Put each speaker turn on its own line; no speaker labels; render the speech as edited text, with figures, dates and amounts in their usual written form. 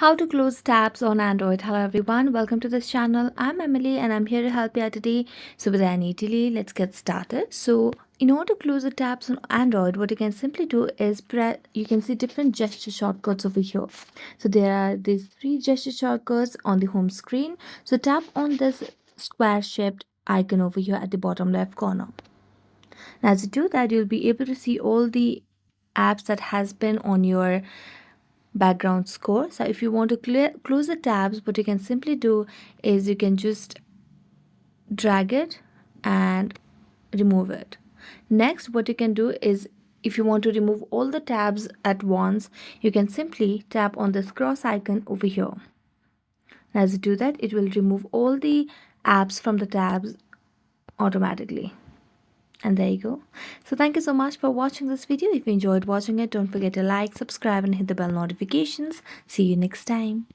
How to close tabs on Android. Hello everyone, welcome to this channel. I'm Emily and I'm here to help you out today. So without any delay, let's get started. So in order to close the tabs on Android, what you can simply do is you can see different gesture shortcuts over here. So there are these three gesture shortcuts on the home screen. So tap on this square shaped icon over here at the bottom left corner. Now as you do that, you'll be able to see all the apps that has been on your background score. So if you want to close the tabs, what you can simply do is you can just drag it and remove it. Next, what you can do is if you want to remove all the tabs at once, you can simply tap on this cross icon over here. As you do that, it will remove all the apps from the tabs automatically. And there you go. So thank you so much for watching this video. If you enjoyed watching it, don't forget to like, subscribe and hit the bell notifications. See you next time.